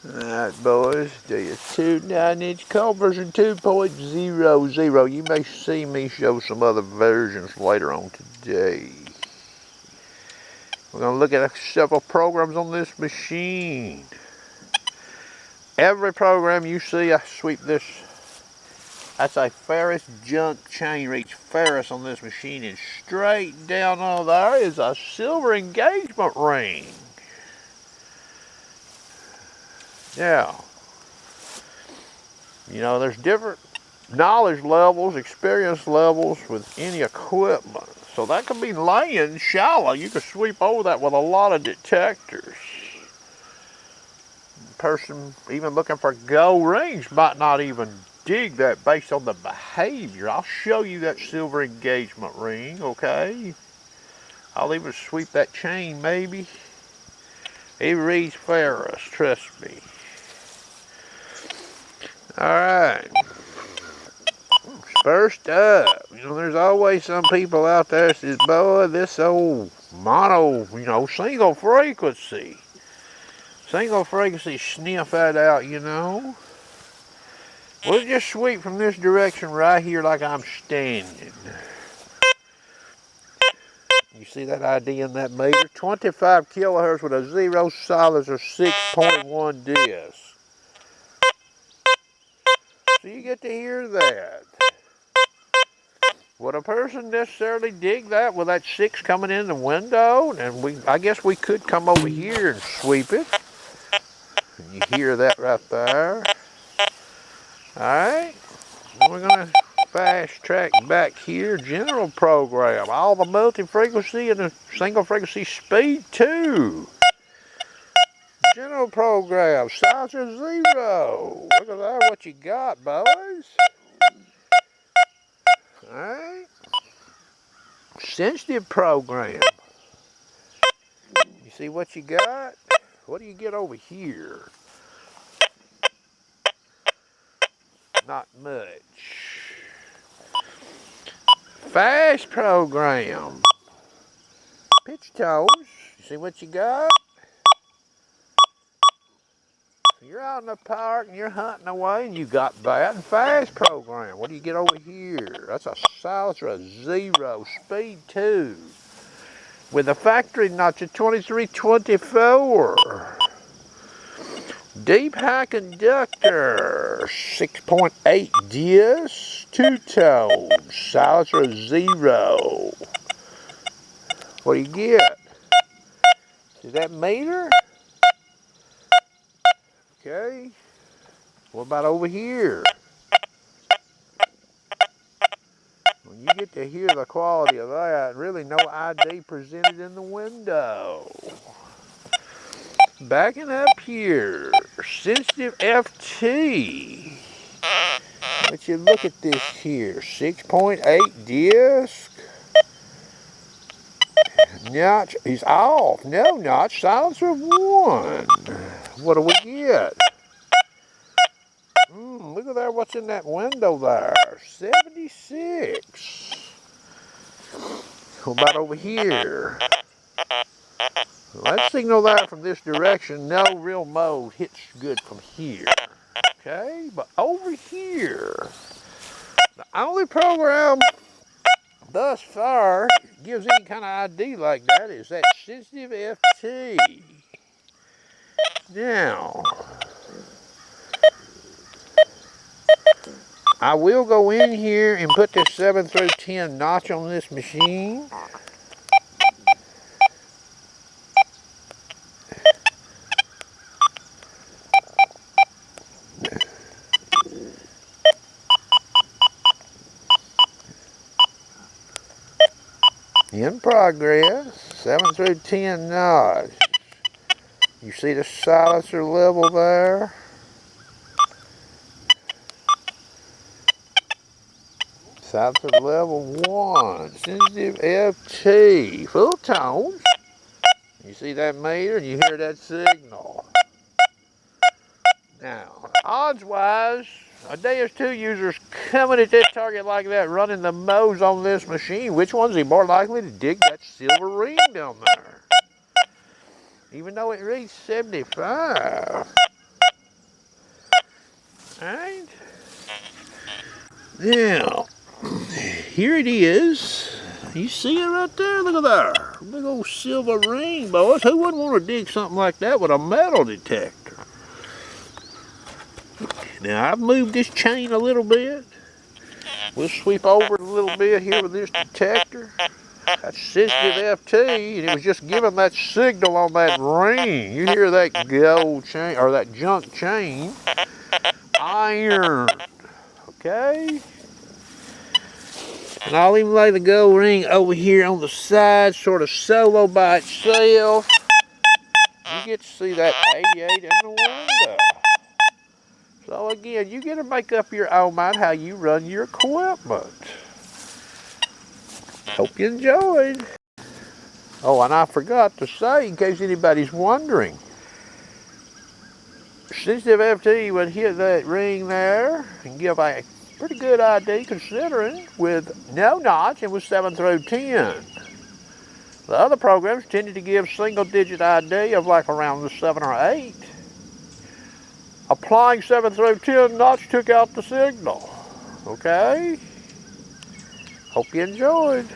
Alright boys, Deus 2 9-inch call version 2.00. You may see me show some other versions later on today. We're going to look at several programs on this machine. Every program you see, I sweep this. That's a ferrous junk chain reach ferrous on this machine, and straight down on there is a silver engagement ring. Now, you know, there's different knowledge levels, experience levels with any equipment. So that could be laying shallow. You could sweep over that with a lot of detectors. The person even looking for gold rings might not even dig that based on the behavior. I'll show you that silver engagement ring, okay? I'll even sweep that chain maybe. It reads ferrous, trust me. Alright, first up, you know, there's always some people out there that says, boy, this old mono, you know, single frequency sniff that out, you know. We'll just sweep from this direction right here like I'm standing. You see that ID in that meter? 25 kilohertz with a 0 silencer, 6.1 disc. So you get to hear that. Would a person necessarily dig that with that 6 coming in the window? And I guess we could come over here and sweep it. And you hear that right there. Alright. We're going to fast track back here. General program. All the multi-frequency and the single frequency speed too. General program, silencer 0. Look at that, what you got, boys. Alright. Sensitive program. You see what you got? What do you get over here? Not much. Fast program. Pitch tones. You see what you got? You're out in the park and you're hunting away and you got that. And fast program. What do you get over here? That's a silencer 0, speed 2. With a factory notch of 2324. Deep high conductor. 6.8 disc. 2-tone. Silencer 0. What do you get? Is that meter? Okay, what about over here? When you get to hear the quality of that, really no ID presented in the window. Backing up here, sensitive FT. Let you look at this here, 6.8 disc. Notch, he's off, no notch, silencer 1. What do we get? Look at that, what's in that window there? 76. What about over here? Let's signal that from this direction. No real mode hits good from here. Okay, but over here, the only program thus far gives any kind of ID like that is that sensitive FT. Now, I will go in here and put this 7 through 10 notch on this machine. In progress, 7 through 10 notch. You see the silencer level there? Silencer level 1. Sensitive FT. Full tones. You see that meter and you hear that signal. Now, odds-wise, a Deus 2 user's coming at this target like that, running the modes on this machine. Which one's he more likely to dig that silver ring down there? Even though it reads 75. Now, here it is. You see it right there? Look at there. Big old silver ring, boys. Who wouldn't want to dig something like that with a metal detector? Now, I've moved this chain a little bit. We'll sweep over it a little bit here with this detector. That's sensitive FT, and it was just giving that signal on that ring. You hear that gold chain, or that junk chain. Iron. Okay? And I'll even lay the gold ring over here on the side, sort of solo by itself. You get to see that 88 in the window. So again, you get to make up your own mind how you run your equipment. Hope you enjoyed. Oh, and I forgot to say, in case anybody's wondering, sensitive FT would hit that ring there and give a pretty good ID considering, with no notch and with 7 through 10. The other programs tended to give single-digit ID of like around the 7 or 8. Applying 7 through 10 notch took out the signal. Okay? Hope you enjoyed.